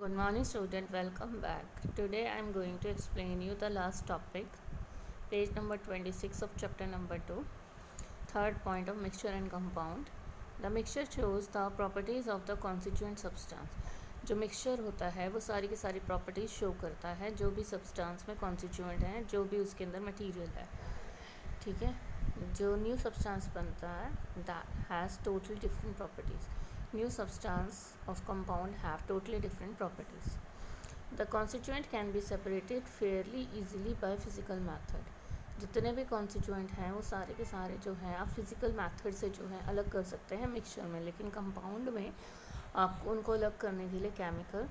Good morning student, welcome back. Today I am going to explain you the last topic, page number 26 of chapter number 2, third point of mixture and compound. The mixture shows the properties of the constituent substance. जो mixture होता है वो सारी की सारी properties show करता है जो भी सब्सटेंस में कॉन्स्टिट्यूएंट है, जो भी उसके अंदर मटेरियल है. ठीक है. जो न्यू सब्सटेंस बनता है that has totally different properties. New substance of compound have totally different properties. The constituent can be separated fairly easily by physical method. जितने भी कॉन्स्टिट्यूएंट हैं वो सारे के सारे जो हैं आप फिज़िकल मेथड से जो है अलग कर सकते हैं मिक्सचर में, लेकिन कंपाउंड में आपको उनको अलग करने के लिए केमिकल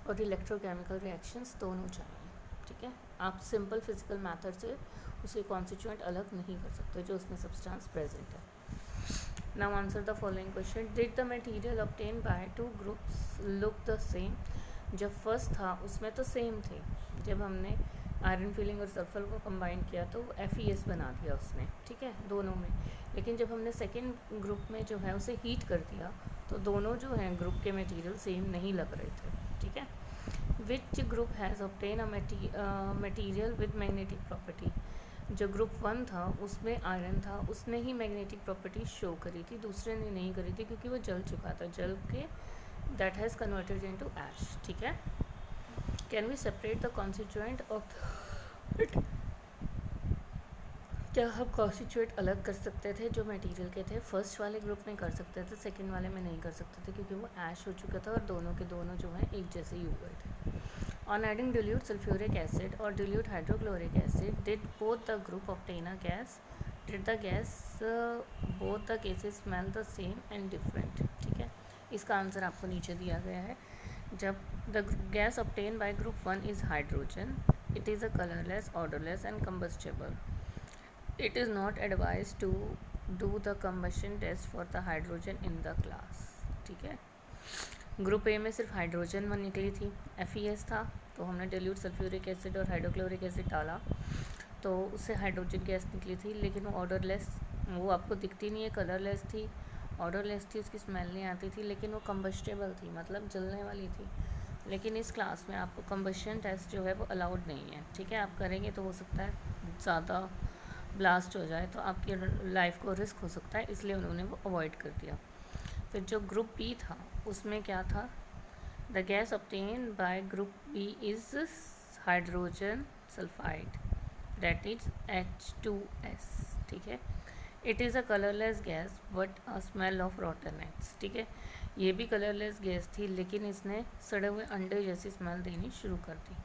और इलेक्ट्रोकेमिकल रिएक्शंस दोनों चाहिए. ठीक है. आप सिंपल फिज़िकल मेथड से उसके कॉन्स्टिट्यूएंट अलग नहीं कर सकते जो उसमें सब्सटेंस प्रेजेंट है. Now answer the following question. Did the material obtained by two groups look the same? जब फर्स्ट था उसमें तो सेम थे. जब हमने आयरन फिलिंग और सल्फर को कंबाइन किया तो FeS बना दिया उसने. ठीक है, दोनों में. लेकिन जब हमने सेकेंड ग्रुप में जो है उसे हीट कर दिया तो दोनों जो हैं ग्रुप के मटेरियल सेम नहीं लग रहे थे. ठीक है. Which group has obtain a material with magnetic property. जो ग्रुप 1 था उसमें आयरन था, उसने ही मैग्नेटिक प्रॉपर्टी शो करी थी, दूसरे ने नहीं करी थी क्योंकि वो जल चुका था. जल के that has converted into ash. ठीक है. Can we separate the constituent of. क्या हम कॉन्स्टिट्यूएंट अलग कर सकते थे जो मटेरियल के थे? फर्स्ट वाले ग्रुप में कर सकते थे, सेकेंड वाले में नहीं कर सकते थे क्योंकि वो ऐश हो चुका था और दोनों के दोनों जो हैं एक जैसे ही हो गए थे. On adding dilute sulfuric acid or dilute hydrochloric acid, did both the group obtain a gas? Did the gas both the cases smell the same and different? ठीक है. इसका आंसर आपको नीचे दिया गया है. जब the gas obtained by group 1 is hydrogen, it is a colorless, odorless and combustible. It is not advised to do the combustion test for the hydrogen in the class. ठीक है. ग्रुप ए में सिर्फ hydrogen में निकली थी, FeS था, तो हमने डिल्यूट सल्फ्यूरिक एसिड और हाइड्रोक्लोरिक एसिड डाला तो उससे हाइड्रोजन गैस निकली थी, लेकिन वो ऑर्डरलेस, वो आपको दिखती नहीं है, कलरलेस थी, ऑर्डरलेस थी, उसकी स्मेल नहीं आती थी, लेकिन वो कंबस्टेबल थी, मतलब जलने वाली थी. लेकिन इस क्लास में आपको कंबशन टेस्ट जो है वो अलाउड नहीं है. ठीक है. आप करेंगे तो हो सकता है ज़्यादा ब्लास्ट हो जाए तो आपकी लाइफ को रिस्क हो सकता है, इसलिए उन्होंने वो अवॉइड कर दिया. फिर जो ग्रुप बी था उसमें क्या था? The gas obtain by group B is hydrogen sulphide, that is H2S. ठीक है. It is a colourless gas but a smell of rotten eggs. ठीक है. ये भी कलरलेस गैस थी लेकिन इसने सड़े हुए अंडे जैसी स्मेल देनी शुरू कर दी.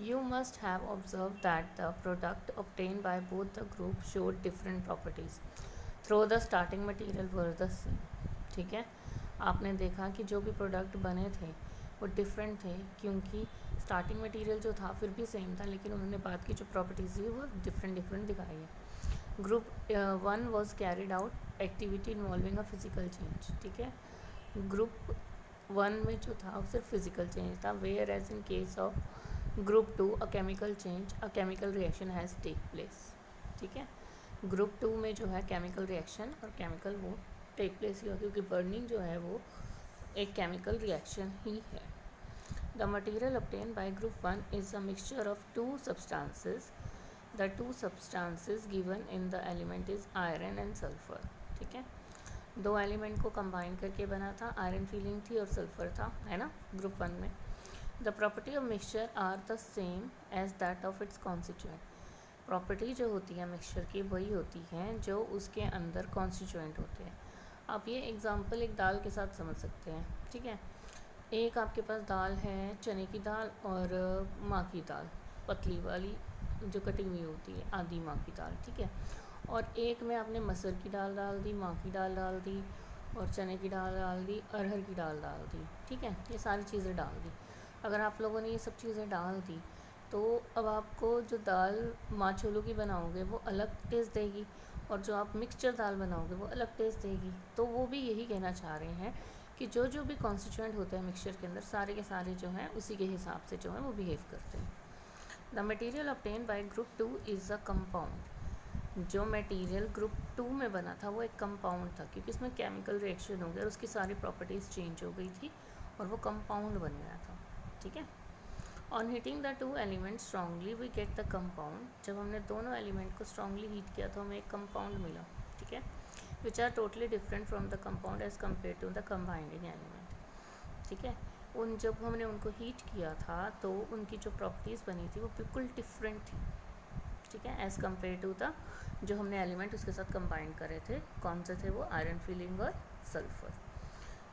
You must have observed that the product obtained by both the groups showed different properties. Through the starting material were the same. ठीक है. आपने देखा कि जो भी प्रोडक्ट बने थे वो डिफरेंट थे क्योंकि स्टार्टिंग मटेरियल जो था फिर भी सेम था, लेकिन उन्होंने बाद की जो प्रॉपर्टीज़ थी वो डिफरेंट दिखाई है. Group 1 was carried out activity involving a physical change. ठीक है. ग्रुप 1 में जो था वो सिर्फ फिजिकल चेंज था, whereas in case of group 2 a chemical change, a chemical reaction has take place. ठीक है. ग्रुप 2 में जो है केमिकल रिएक्शन और केमिकल वो टेक प्लेस ही हो क्योंकि बर्निंग जो है वो एक केमिकल रिएक्शन ही है. The material obtain by group 1 is a mixture of to substances. The two substances given in the element is iron and sulphur. ठीक है. दो एलिमेंट को कंबाइन करके बना था, आयरन फीलिंग थी और सल्फर था, है ना, ग्रुप 1 में. The property of mixture are the same as that of its constituent. Property जो होती है मिक्सचर की वही होती हैं जो उसके अंदर कॉन्स्टिट्यूएंट होते हैं. आप ये एग्जांपल एक दाल के साथ समझ सकते हैं. ठीक है. एक आपके पास दाल है, चने की दाल और माँ की दाल, पतली वाली जो कटी हुई होती है, आधी माँ की दाल. ठीक है. और एक में आपने मसूर की दाल डाल दी, माँ की दाल डाल दी और चने की दाल डाल दी, अरहर की दाल डाल दी. ठीक है. ये सारी चीज़ें डाल दी. अगर आप लोगों ने ये सब चीज़ें डाल दी तो अब आपको जो दाल माँ छोलों की बनाओगे वो अलग टेस्ट देगी और जो आप मिक्सचर दाल बनाओगे वो अलग टेस्ट देगी. तो वो भी यही कहना चाह रहे हैं कि जो जो भी कॉन्स्टिट्यूएंट होते हैं मिक्सचर के अंदर सारे के सारे जो हैं उसी के हिसाब से जो है वो बिहेव करते हैं. The material obtain by group 2 is a compound. जो मटेरियल ग्रुप 2 में बना था वो एक कंपाउंड था क्योंकि इसमें केमिकल रिएक्शन हो गया और उसकी सारी प्रॉपर्टीज़ चेंज हो गई थी और वो कंपाउंड बन गया था, ठीक है। On heating the two element strongly we get the compound, जब हमने दोनों एलिमेंट को स्ट्रांगली हीट किया तो हमें एक कंपाउंड मिला, ठीक है, which are totally different from the compound as compare to the combining element, ठीक है। उन जब हमने उनको हीट किया था तो उनकी जो प्रॉपर्टीज़ बनी थी वो बिल्कुल डिफरेंट थी, ठीक है, एज़ कम्पेयर टू द जो हमने एलिमेंट उसके साथ कंबाइन करे थे। कौन से थे वो? आयरन फीलिंग और sulphur.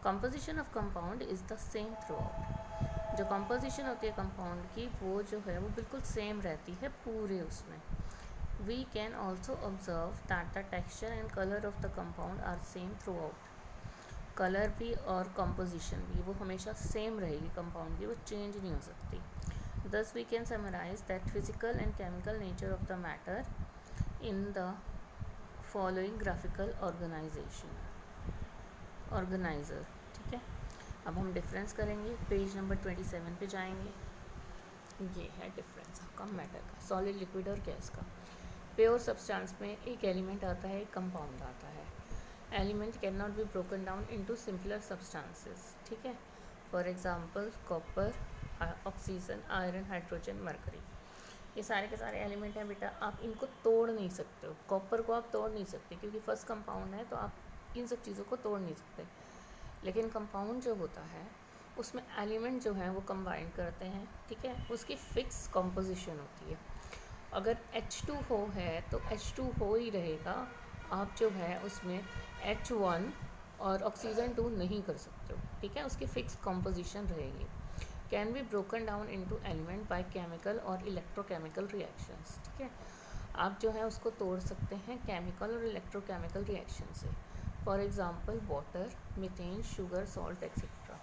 Composition of compound is the same through out, जो कंपोजिशन होती है कंपाउंड की वो जो है वो बिल्कुल सेम रहती है पूरे उसमें। We can also observe that the texture and colour of the compound are same throughout, colour भी और कंपोजिशन भी वो हमेशा सेम रहेगी कंपाउंड की, वो चेंज नहीं हो सकती। Thus we can summarize that physical and chemical nature of the matter in the following graphical organizer, ठीक है। अब हम डिफरेंस करेंगे, पेज नंबर 27 पे जाएंगे। ये है डिफरेंस आपका मैटर का, सॉलिड, लिक्विड और गैस का। प्योर सब्सटेंस में एक एलिमेंट आता है, एक कंपाउंड आता है। Element can not be broken down into simpler substances, ठीक है। For example copper, oxygen, iron, hydrogen, mercury, ये सारे के सारे एलिमेंट हैं बेटा, आप इनको तोड़ नहीं सकते हो। कॉपर को आप तोड़ नहीं सकते क्योंकि फर्स्ट कंपाउंड है, तो आप इन सब चीज़ों को तोड़ नहीं सकते। लेकिन कंपाउंड जो होता है उसमें एलिमेंट जो है वो कंबाइन करते हैं, ठीक है, उसकी फिक्स कॉम्पोजिशन होती है। अगर H2O है तो H2 हो ही रहेगा, आप जो है उसमें H1 और ऑक्सीजन 2 नहीं कर सकते हो, ठीक है, उसकी फिक्स कॉम्पोजिशन रहेगी। Can be broken down into element by chemical और इलेक्ट्रोकेमिकल रिएक्शंस, ठीक है, आप जो है उसको तोड़ सकते हैं केमिकल और इलेक्ट्रोकेमिकल रिएक्शन से। For example water, methane, sugar, salt etcetera.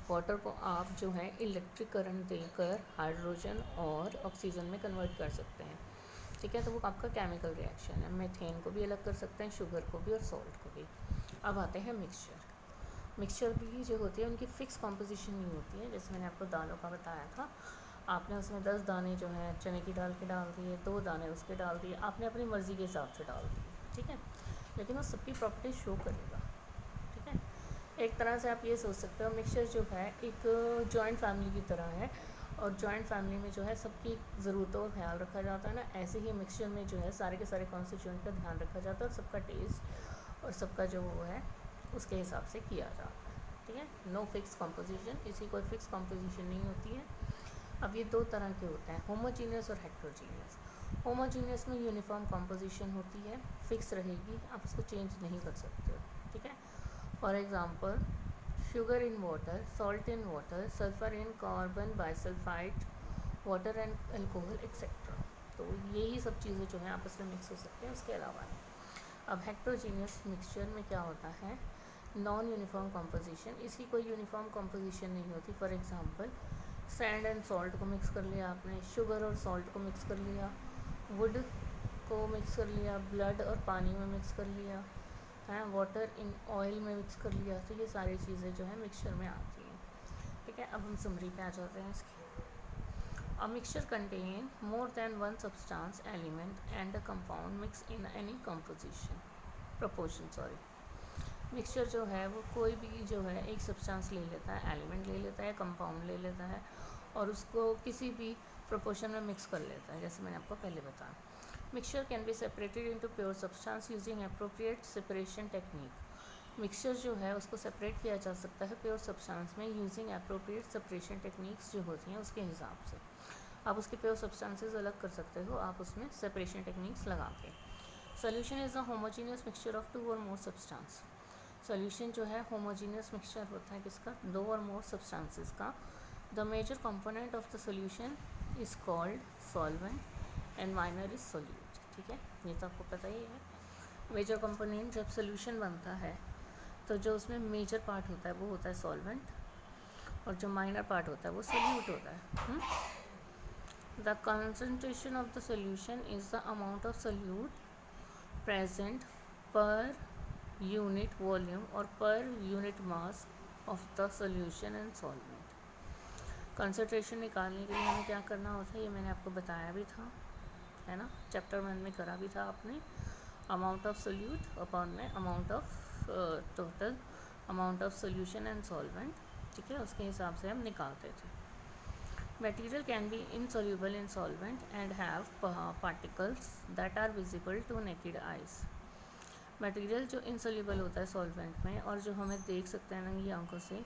Water को आप जो है इलेक्ट्रिक करंट देकर हाइड्रोजन और ऑक्सीजन में कन्वर्ट कर सकते हैं, ठीक है, तो वो आपका केमिकल रिएक्शन है। मीथेन को भी अलग कर सकते हैं, शुगर को भी और सॉल्ट को भी। अब आते हैं मिक्सचर। मिक्सचर भी जो होती है उनकी फ़िक्स कॉम्पोजिशन नहीं होती है। जैसे मैंने आपको दालों का बताया था, आपने उसमें 10 दाने जो हैं चने की दाल के डाल दिए, 2 दाने उसके डाल दिए, आपने अपनी मर्ज़ी के हिसाब से डाल दिए, ठीक है, लेकिन वो सबकी प्रॉपर्टी शो करेगा, ठीक है। एक तरह से आप ये सोच सकते हो मिक्सचर जो है एक जॉइंट फैमिली की तरह है, और जॉइंट फैमिली में जो है सबकी ज़रूरतों का ख्याल रखा जाता है ना, ऐसे ही मिक्सचर में जो है सारे के सारे कॉन्स्टिट्यूएंट का ध्यान रखा जाता है और सबका टेस्ट और सबका जो वो है उसके हिसाब से किया जाता है, ठीक है। नो फिक्स कॉम्पोजिशन, इसकी कोई फिक्स कॉम्पोजिशन नहीं होती है। अब ये दो तरह के होते हैं, होमोजीनियस और हेट्रोजीनियस। होमोजीनियस में यूनिफॉर्म कॉम्पोजिशन होती है, फिक्स रहेगी, आप उसको चेंज नहीं कर सकते हो, ठीक है। For example sugar in water, salt in water, sulphur in carbon bisulphide, water and alcohol etcetera. तो यही सब चीज़ें जो हैं आपस में मिक्स हो सकते हैं, उसके अलावा नहीं। अब हेट्रोजीनियस मिक्सचर में क्या होता है? नॉन यूनिफॉर्म कॉम्पोजिशन, इसकी कोई यूनिफॉर्म कॉम्पोजिशन नहीं होती। For example sand and salt को मिक्स कर लिया आपने, शुगर और सॉल्ट को मिक्स कर लिया, वुड को मिक्स कर लिया, ब्लड और पानी में मिक्स कर लिया है, वाटर इन ऑयल में मिक्स कर लिया। तो ये सारी चीज़ें जो है मिक्सचर में आती हैं, ठीक है। अब हम समरी पे आ जाते हैं इसकी। A mixture contain more than one substance element and a compound mix in any proportion. Mixture जो है वो कोई भी जो है एक सब्सटेंस ले लेता है, एलिमेंट ले लेता है, कंपाउंड ले लेता है और उसको किसी भी प्रोपोर्शन में मिक्स कर लेता है, जैसे मैंने आपको पहले बताया। Mixture can be separated into pure substance using appropriate separation technique. Mixture जो है उसको सेपरेट किया जा सकता है प्योर सब्सटेंस में यूजिंग अप्रोप्रिएट सेपरेशन टेक्निक्स जो होती हैं उसके हिसाब से। आप उसके प्योर सब्सटेंसेस अलग कर सकते हो आप उसमें सेपरेशन टेक्निक्स लगा के। Solution is a homogeneous mixture of 2 और मोर सब्सटेंस। सोल्यूशन जो है होमोजीनियस मिक्सचर होता है किसका? 2 और मोर सब्सटेंसेस का। The major component of the solution is called solvent and minor is solute, ठीक है, ये तो आपको पता ही है। मेजर कंपोनेंट जब सोल्यूशन बनता है तो जो उसमें मेजर पार्ट होता है वो होता है सॉल्वेंट, और जो माइनर पार्ट होता है वो सोल्यूट होता है। The concentration of the solution is the amount of solute present per unit volume or per unit mass of the solution and solvent. Concentration निकालने के लिए हमें क्या करना होता है ये मैंने आपको बताया भी था, है ना, चैप्टर 1 में करा भी था आपने। अमाउंट ऑफ सोल्यूट अपॉन में amount of total amount of solution and solvent ठीक है, उसके हिसाब से हम निकालते थे। Material can be insoluble in solvent and have particles that are visible to naked eyes. Material जो इनसॉल्यूबल होता है सॉल्वेंट में और जो हमें देख सकते हैं नंगी आंखों से,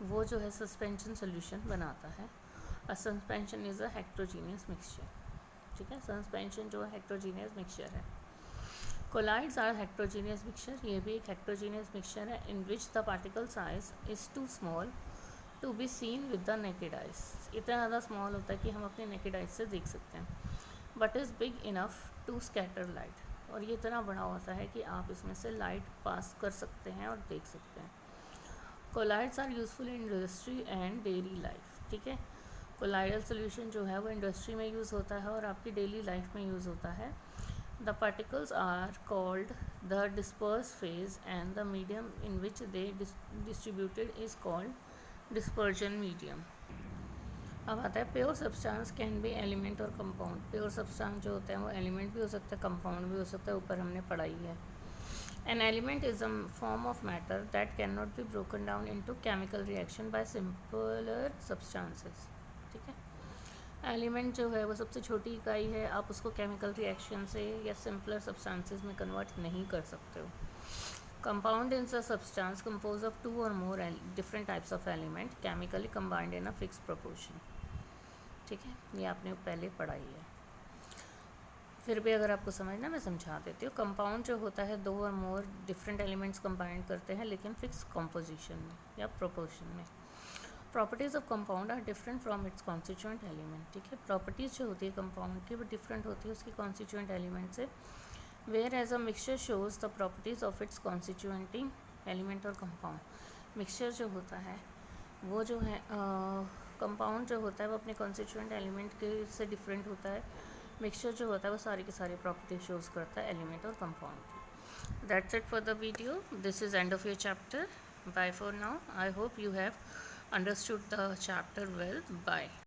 वो जो है सस्पेंशन सोल्यूशन बनाता है। A suspension is a heterogeneous mixture. ठीक है, सस्पेंशन जो है हेट्रोजीनियस मिक्सचर है। कोलाइड्स आर हेट्रोजीनियस मिक्सचर, ये भी एक हेट्रोजीनियस मिक्सचर है in which the particle size is too small to be seen with the naked eyes. इतना ज़्यादा स्मॉल होता है कि हम अपने नेकेड आइज से देख सकते हैं, but is big enough to scatter light, और ये इतना बड़ा होता है कि आप इसमें से लाइट पास कर सकते हैं और देख सकते हैं। Colloids are useful in industry and daily life. ठीक है, कोलाइडल सोल्यूशन जो है वो इंडस्ट्री में यूज़ होता है और आपकी डेली लाइफ में यूज़ होता है। The particles are called the disperse phase and the medium in which they distributed is called dispersion medium. अब आता है pure substance can be element और कंपाउंड। प्योर सब्सटेंस जो होता है वो एलिमेंट भी हो सकता है, कंपाउंड भी हो सकता है, ऊपर हमने पढ़ाई है। An element is a form of matter that can not be broken down into chemical reaction by simpler substances. ठीक है, एलिमेंट जो है वो सबसे छोटी इकाई है, आप उसको केमिकल रिएक्शन से या सिंपलर सब्सटेंसेस में कन्वर्ट नहीं कर सकते हो। Compound is a substance compose of 2 or more different types of element chemically combined in a fix proportion. ठीक है, ये आपने पहले पढ़ाई है, फिर भी अगर आपको समझना मैं समझा देती हूँ। कंपाउंड जो होता है 2 or more different elements combined करते हैं लेकिन फिक्स कॉम्पोजिशन में या प्रोपोर्शन में। Properties of compound are different from its constituent element. ठीक है, प्रॉपर्टीज़ जो होती है कंपाउंड की वो डिफरेंट होती है उसकी कॉन्स्टिट्यूएंट एलिमेंट से। Whereas a mixture shows the properties of its constituting element और कंपाउंड। मिक्सचर जो होता है वो जो है कंपाउंड जो होता है वो अपने कॉन्स्टिट्यूएंट एलिमेंट के से डिफरेंट होता है। मिक्सचर जो होता है वो सारी की सारी प्रॉपर्टी शोज़ करता है एलिमेंट और कंपाउंड की। That's it for the video, this is end of your chapter. Bye for now. I hope you have understood the chapter well. Bye.